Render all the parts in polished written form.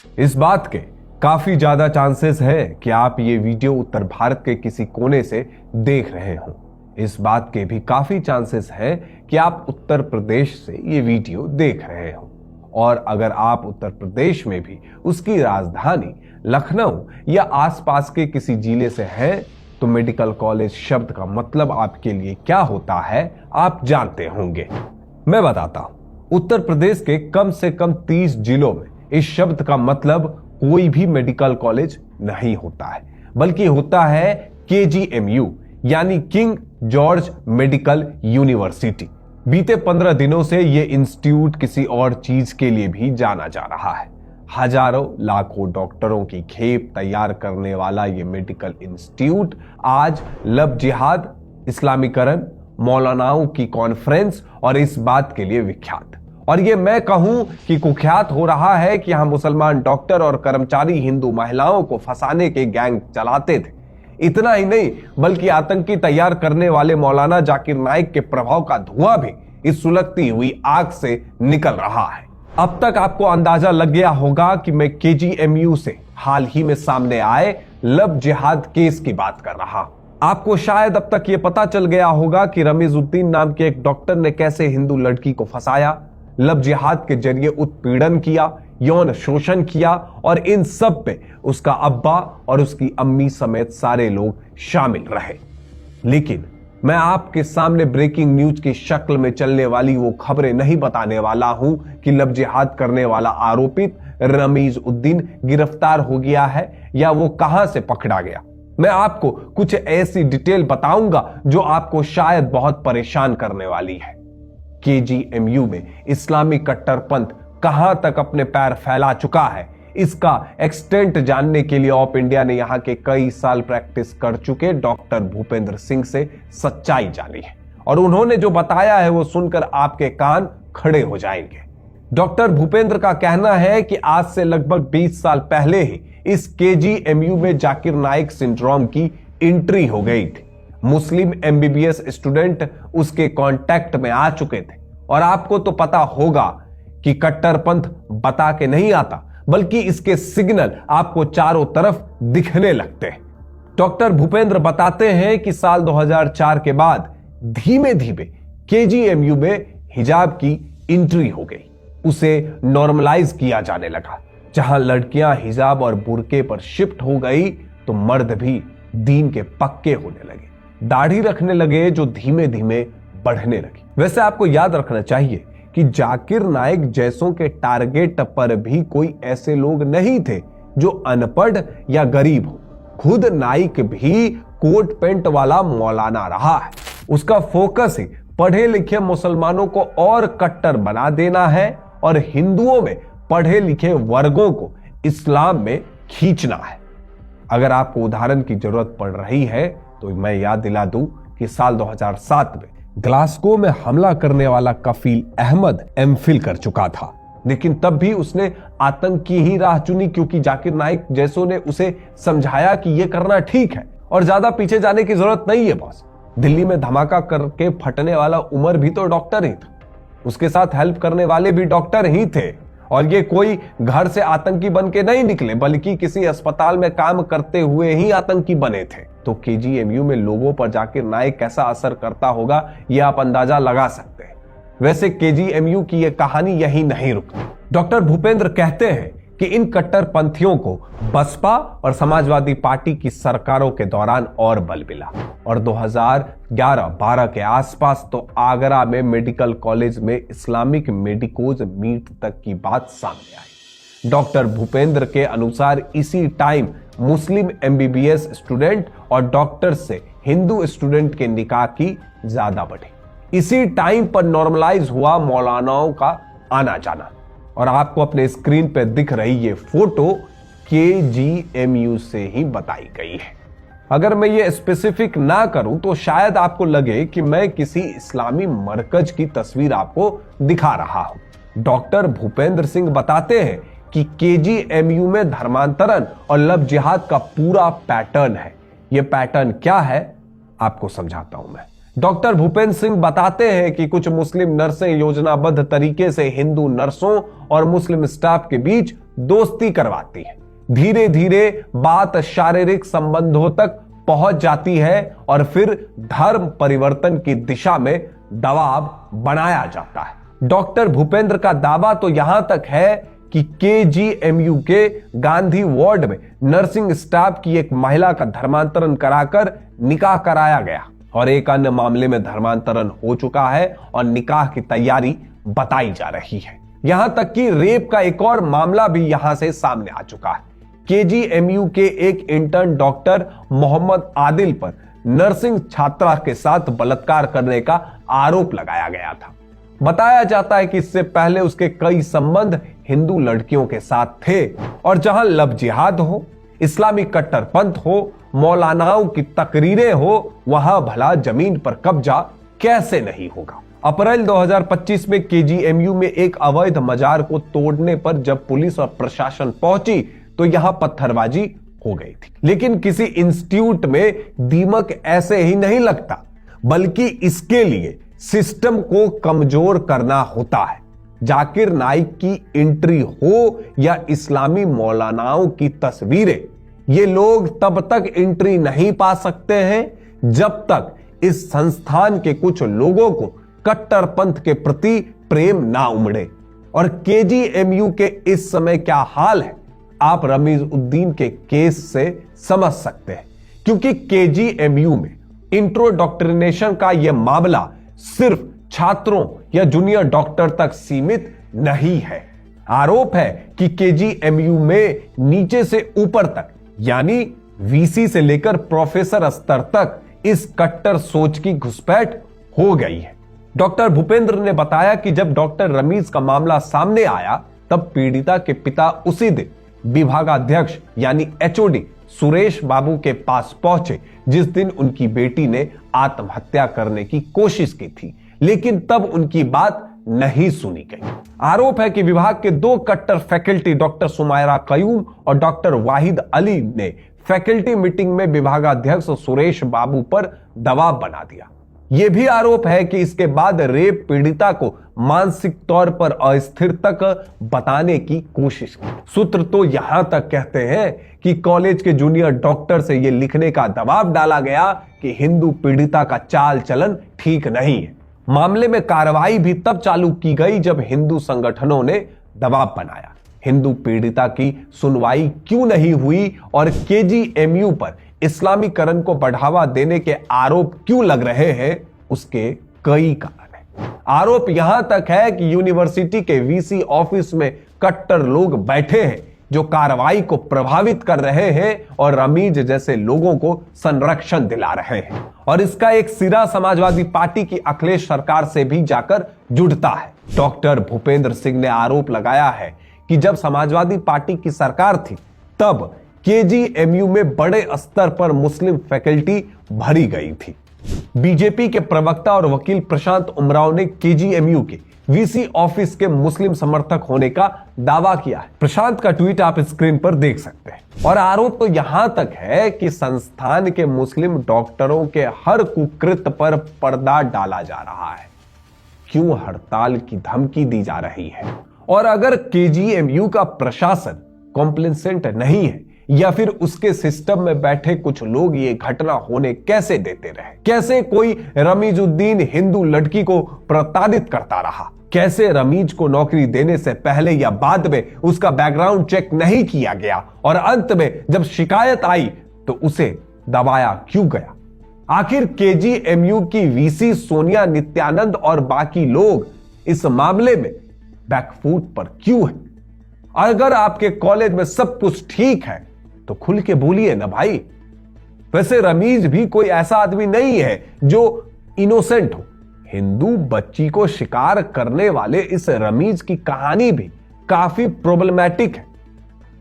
इस बात के काफी ज्यादा चांसेस है कि आप ये वीडियो उत्तर भारत के किसी कोने से देख रहे हो। इस बात के भी काफी चांसेस है कि आप उत्तर प्रदेश से ये वीडियो देख रहे हो। और अगर आप उत्तर प्रदेश में भी उसकी राजधानी लखनऊ या आसपास के किसी जिले से हैं, तो मेडिकल कॉलेज शब्द का मतलब आपके लिए क्या होता है आप जानते होंगे। मैं बताता हूं। उत्तर प्रदेश के कम से कम 30 जिलों में इस शब्द का मतलब कोई भी मेडिकल कॉलेज नहीं होता है, बल्कि होता है KGMU यानी किंग जॉर्ज मेडिकल यूनिवर्सिटी। बीते 15 दिनों से यह इंस्टीट्यूट किसी और चीज के लिए भी जाना जा रहा है। हजारों लाखों डॉक्टरों की खेप तैयार करने वाला यह मेडिकल इंस्टीट्यूट आज लव जिहाद, इस्लामीकरण, मौलानाओं की कॉन्फ्रेंस और इस बात के लिए विख्यात, और ये मैं कहूं कि कुख्यात हो रहा है कि यहां मुसलमान डॉक्टर और कर्मचारी हिंदू महिलाओं को फंसाने के गैंग चलाते थे। इतना ही नहीं, बल्कि आतंकी तैयार करने वाले मौलाना जाकिर नाइक के प्रभाव का धुआं भी इस सुलगती हुई आग से निकल रहा है। अब तक आपको अंदाजा लग गया होगा कि मैं KGMU से हाल ही में सामने आए लव जिहाद केस की बात कर रहा हूं। आपको शायद अब तक यह पता चल गया होगा कि रमीजुद्दीन नाम के एक डॉक्टर ने कैसे हिंदू लड़की को फंसाया, लव जिहाद के जरिए उत्पीड़न किया, यौन शोषण किया, और इन सब पे उसका अब्बा और उसकी अम्मी समेत सारे लोग शामिल रहे। लेकिन मैं आपके सामने ब्रेकिंग न्यूज की शक्ल में चलने वाली वो खबरें नहीं बताने वाला हूं कि लव जिहाद करने वाला आरोपित रमीजुद्दीन गिरफ्तार हो गया है या वो कहां से पकड़ा गया। मैं आपको कुछ ऐसी डिटेल बताऊंगा जो आपको शायद बहुत परेशान करने वाली है। KGMU में इस्लामी कट्टरपंथ कहां तक अपने पैर फैला चुका है, इसका एक्सटेंट जानने के लिए ऑप इंडिया ने यहां के कई साल प्रैक्टिस कर चुके डॉक्टर भूपेंद्र सिंह से सच्चाई जानी है, और उन्होंने जो बताया है वो सुनकर आपके कान खड़े हो जाएंगे। डॉक्टर भूपेंद्र का कहना है कि आज से लगभग 20 साल पहले ही इस KGMU में जाकिर नाइक सिंड्रोम की एंट्री हो गई थी। मुस्लिम MBBS स्टूडेंट उसके कांटेक्ट में आ चुके थे, और आपको तो पता होगा कि कट्टरपंथ बता के नहीं आता, बल्कि इसके सिग्नल आपको चारों तरफ दिखने लगते हैं। डॉक्टर भूपेंद्र बताते हैं कि साल 2004 के बाद धीमे धीमे KGMU में हिजाब की एंट्री हो गई, उसे नॉर्मलाइज किया जाने लगा। जहां लड़कियां हिजाब और बुर्के पर शिफ्ट हो गई, तो मर्द भी दीन के पक्के होने लगे, दाढ़ी रखने लगे, जो धीमे धीमे बढ़ने लगी। वैसे आपको याद रखना चाहिए कि जाकिर नाइक जैसों के टारगेट पर भी कोई ऐसे लोग नहीं थे जो अनपढ़ या गरीब हो। खुद नाइक भी कोट पैंट वाला मौलाना रहा है। उसका फोकस ही पढ़े लिखे मुसलमानों को और कट्टर बना देना है और हिंदुओं में पढ़े लिखे वर्गों को इस्लाम में खींचना है। अगर आपको उदाहरण की जरूरत पड़ रही है तो मैं याद दिला दूं कि साल 2007 में ग्लासगो में हमला करने वाला कफील अहमद MPhil कर चुका था, लेकिन तब भी उसने आतंक की ही राह चुनी, क्योंकि जाकिर नाइक जैसों ने उसे समझाया कि यह करना ठीक है और ज्यादा पीछे जाने की जरूरत नहीं है बॉस। दिल्ली में धमाका करके फटने वाला उमर भी तो डॉक्टर ही था, उसके साथ हेल्प करने वाले भी डॉक्टर ही थे, और ये कोई घर से आतंकी बन के नहीं निकले, बल्कि किसी अस्पताल में काम करते हुए ही आतंकी बने थे। तो KGMU में लोगों पर जाकिर नाइक कैसा असर करता होगा यह आप अंदाजा लगा सकते हैं। वैसे KGMU की यह कहानी यही नहीं रुकती। डॉक्टर भूपेंद्र कहते हैं कि इन कट्टरपंथियों को बसपा और समाजवादी पार्टी की सरकारों के दौरान और बल मिला, और 2011-12 के आसपास तो आगरा में मेडिकल कॉलेज में इस्लामिक मेडिकोज मीट तक की बात सामने आई। डॉक्टर भूपेंद्र के अनुसार इसी टाइम मुस्लिम MBBS स्टूडेंट और डॉक्टर से हिंदू स्टूडेंट के निकाह की ज्यादा बढ़ी। इसी टाइम पर नॉर्मलाइज हुआ मौलानाओं का आना जाना, और आपको अपने स्क्रीन पर दिख रही ये फोटो KGMU से ही बताई गई है। अगर मैं ये स्पेसिफिक ना करूं तो शायद आपको लगे कि मैं किसी इस्लामी मरकज की तस्वीर आपको दिखा रहा हूं। डॉक्टर भूपेंद्र सिंह बताते हैं कि KGMU में धर्मांतरण और लव जिहाद का पूरा पैटर्न है। यह पैटर्न क्या है आपको समझाता हूं मैं। डॉक्टर भूपेंद्र सिंह बताते हैं कि कुछ मुस्लिम नर्सें योजनाबद्ध तरीके से हिंदू नर्सों और मुस्लिम स्टाफ के बीच दोस्ती करवाती है। धीरे धीरे बात शारीरिक संबंधों तक पहुंच जाती है और फिर धर्म परिवर्तन की दिशा में दबाव बनाया जाता है। डॉक्टर भूपेंद्र का दावा तो यहां तक है कि केजीएमयू के गांधी वार्ड में नर्सिंग स्टाफ की एक महिला का धर्मांतरण कराकर निकाह कराया गया और एक अन्य मामले में धर्मांतरण हो चुका है और निकाह की तैयारी बताई जा रही है। यहां तक कि रेप का एक और मामला भी यहां से सामने आ चुका है। केजीएमयू के एक इंटर्न डॉक्टर मोहम्मद आदिल पर नर्सिंग छात्रा के साथ बलात्कार करने का आरोप लगाया गया था। बताया जाता है कि इससे पहले उसके कई संबंध हिंदू लड़कियों के साथ थे और जहां लव जिहाद हो, इस्लामी कट्टरपंथ हो, मौलानाओं की तकरीरें हो, वहां भला जमीन पर कब्जा कैसे नहीं होगा। अप्रैल 2025 में केजीएमयू में एक अवैध मजार को तोड़ने पर जब पुलिस और प्रशासन पहुंची तो यहां पत्थरबाजी हो गई थी। लेकिन किसी इंस्टीट्यूट में दीमक ऐसे ही नहीं लगता, बल्कि इसके लिए सिस्टम को कमजोर करना होता है। जाकिर नाइक की एंट्री हो या इस्लामी मौलानाओं की तस्वीरें, ये लोग तब तक एंट्री नहीं पा सकते हैं जब तक इस संस्थान के कुछ लोगों को कट्टरपंथ के प्रति प्रेम ना उमड़े। और केजीएमयू के इस समय क्या हाल है आप रमीज उद्दीन के केस से समझ सकते हैं, क्योंकि केजीएमयू में इंट्रोडॉक्ट्रिनेशन का यह मामला सिर्फ छात्रों या जूनियर डॉक्टर तक सीमित नहीं है। आरोप है कि केजीएमयू में नीचे से ऊपर तक यानी वीसी से लेकर प्रोफेसर स्तर तक इस कट्टर सोच की घुसपैठ हो गई है। डॉक्टर भूपेंद्र ने बताया कि जब डॉक्टर रमीज का मामला सामने आया तब पीड़िता के पिता उसी दिन विभागाध्यक्ष यानी एचओडी सुरेश बाबू के पास पहुंचे जिस दिन उनकी बेटी ने आत्महत्या करने की कोशिश की थी, लेकिन तब उनकी बात नहीं सुनी गई। आरोप है कि विभाग के दो कट्टर फैकल्टी डॉक्टर सुमायरा कयूम और डॉक्टर वाहिद अली ने फैकल्टी मीटिंग में विभागाध्यक्ष सुरेश बाबू पर दबाव बना दिया। यह भी आरोप है कि इसके बाद रेप पीड़िता को मानसिक तौर पर अस्थिर तक बताने की कोशिश की। सूत्र तो यहां तक कहते हैं कि कॉलेज के जूनियर डॉक्टर से यह लिखने का दबाव डाला गया कि हिंदू पीड़िता का चाल चलन ठीक नहीं है। मामले में कार्रवाई भी तब चालू की गई जब हिंदू संगठनों ने दबाव बनाया। हिंदू पीड़िता की सुनवाई क्यों नहीं हुई और केजीएमयू पर इस्लामीकरण को बढ़ावा देने के आरोप क्यों लग रहे हैं, उसके कई कारण हैं। आरोप यहां तक है कि यूनिवर्सिटी के वीसी ऑफिस में कट्टर लोग बैठे हैं जो कार्रवाई को प्रभावित कर रहे हैं और रमीज जैसे लोगों को संरक्षण दिला रहे हैं। और इसका एक सिरा समाजवादी पार्टी की अखिलेश सरकार से भी जाकर जुड़ता है। डॉक्टर भूपेंद्र सिंह ने आरोप लगाया है कि जब समाजवादी पार्टी की सरकार थी तब केजीएमयू में बड़े स्तर पर मुस्लिम फैकल्टी भरी गई थी। बीजेपी के प्रवक्ता और वकील प्रशांत उमराव ने केजीएमयू के वीसी ऑफिस के मुस्लिम समर्थक होने का दावा किया है। प्रशांत का ट्वीट आप स्क्रीन पर देख सकते हैं। और आरोप तो यहां तक है कि संस्थान के मुस्लिम डॉक्टरों के हर कुकृत्य पर पर्दा डाला जा रहा है। क्यों हड़ताल की धमकी दी जा रही है? और अगर केजीएमयू का प्रशासन कॉम्प्लेसेंट नहीं है या फिर उसके सिस्टम में बैठे कुछ लोग ये घटना होने कैसे देते रहे? कैसे कोई रमीजुद्दीन हिंदू लड़की को प्रताड़ित करता रहा? कैसे रमीज को नौकरी देने से पहले या बाद में उसका बैकग्राउंड चेक नहीं किया गया और अंत में जब शिकायत आई तो उसे दबाया क्यों गया? आखिर केजीएमयू की वीसी सोनिया नित्यानंद और बाकी लोग इस मामले में बैकफुट पर क्यों है? अगर आपके कॉलेज में सब कुछ ठीक है तो खुल के बोलिए ना भाई। वैसे रमीज भी कोई ऐसा आदमी नहीं है जो इनोसेंट हो। हिंदू बच्ची को शिकार करने वाले इस रमीज की कहानी भी काफी प्रॉब्लमैटिक है।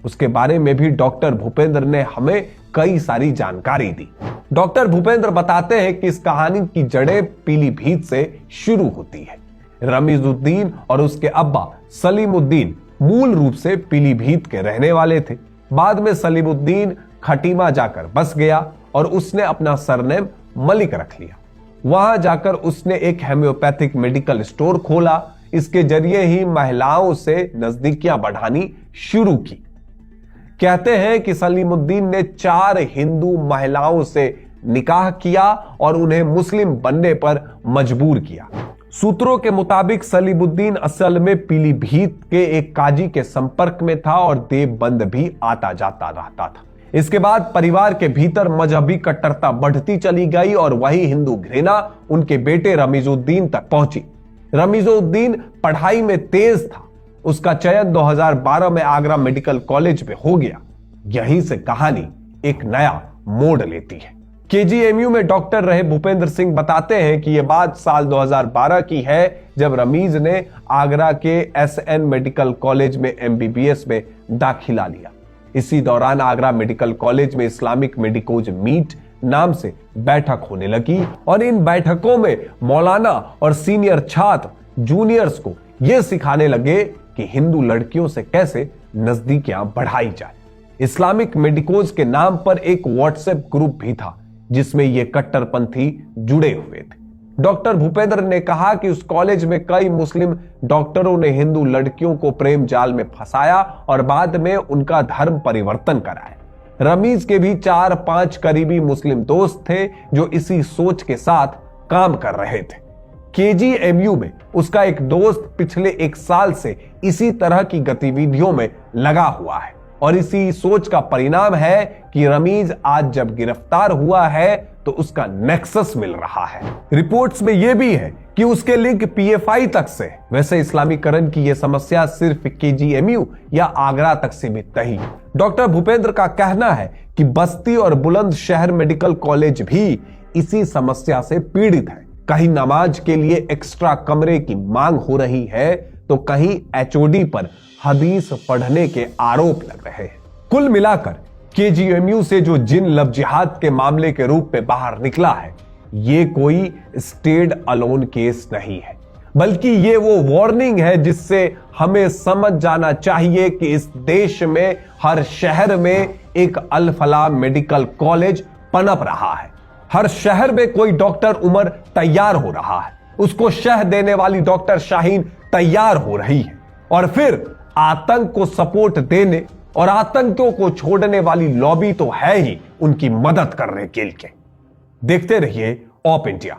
उसके बारे में भी डॉक्टर भूपेंद्र ने हमें कई सारी जानकारी दी। डॉक्टर भूपेंद्र बताते हैं कि इस कहानी की जड़ें पीलीभीत से शुरू होती है। रमीजुद्दीन और उसके अब्बा सलीमुद्दीन मूल रूप से पीलीभीत के रहने वाले थे। बाद में सलीमुद्दीन खटीमा जाकर बस गया और उसने अपना सरनेम मलिक रख लिया। वहां जाकर उसने एक होम्योपैथिक मेडिकल स्टोर खोला। इसके जरिए ही महिलाओं से नजदीकियां बढ़ानी शुरू की। कहते हैं कि सलीमुद्दीन ने 4 हिंदू महिलाओं से निकाह किया और उन्हें मुस्लिम बनने पर मजबूर किया। सूत्रों के मुताबिक सलीमुद्दीन असल में पीलीभीत के एक काजी के संपर्क में था और देवबंद भी आता जाता रहता था। इसके बाद परिवार के भीतर मजहबी कट्टरता बढ़ती चली गई और वही हिंदू घृणा उनके बेटे रमीजुद्दीन तक पहुंची। रमीजुद्दीन पढ़ाई में तेज था। उसका चयन 2012 में आगरा मेडिकल कॉलेज में हो गया। यहीं से कहानी एक नया मोड़ लेती है। केजीएमयू में डॉक्टर रहे भूपेंद्र सिंह बताते हैं कि यह बात साल 2012 की है, जब रमीज ने आगरा के एसएन मेडिकल कॉलेज में एमबीबीएस में दाखिला लिया। इसी दौरान आगरा मेडिकल कॉलेज में इस्लामिक मेडिकोज मीट नाम से बैठक होने लगी और इन बैठकों में मौलाना और सीनियर छात्र जूनियर्स को यह सिखाने लगे कि हिंदू लड़कियों से कैसे नजदीकियां बढ़ाई जाए। इस्लामिक मेडिकोज के नाम पर एक व्हाट्सएप ग्रुप भी था जिसमें ये कट्टरपंथी जुड़े हुए थे। डॉक्टर भूपेंद्र ने कहा कि उस कॉलेज में कई मुस्लिम डॉक्टरों ने हिंदू लड़कियों को प्रेम जाल में फंसाया और बाद में उनका धर्म परिवर्तन कराया। रमीज के भी 4-5 करीबी मुस्लिम दोस्त थे जो इसी सोच के साथ काम कर रहे थे। केजीएमयू में उसका एक दोस्त पिछले 1 साल से इसी तरह की गतिविधियों में लगा हुआ है और इसी सोच का परिणाम है कि रमीज आज जब गिरफ्तार हुआ है तो उसका नेक्सस मिल रहा है। रिपोर्ट्स में यह भी है कि उसके लिंक पीएफआई तक से। वैसे इस्लामीकरण की यह समस्या सिर्फ केजीएमयू या आगरा तक सीमित नहीं। डॉक्टर भूपेंद्र का कहना है कि बस्ती और बुलंदशहर मेडिकल कॉलेज भी इसी समस्या से पीड़ित है। कहीं नमाज के लिए एक्स्ट्रा कमरे की मांग हो रही है तो कहीं एचओडी पर हदीस पढ़ने के आरोप लग रहे हैं। कुल मिलाकर केजीएमयू से जो जिन लव जिहाद के मामले के रूप में बाहर निकला है, ये कोई स्टेड अलोन केस नहीं है, बल्कि ये वो वार्निंग है जिससे हमें समझ जाना चाहिए कि इस देश में हर शहर में एक अल फलाह मेडिकल कॉलेज पनप रहा है। हर शहर में कोई डॉक्टर उमर तैयार हो रहा है, उसको शह देने वाली डॉक्टर शाहीन तैयार हो रही है और फिर आतंक को सपोर्ट देने और आतंकियों को छोड़ने वाली लॉबी तो है ही उनकी मदद करने के लिए। देखते रहिए ऑप इंडिया।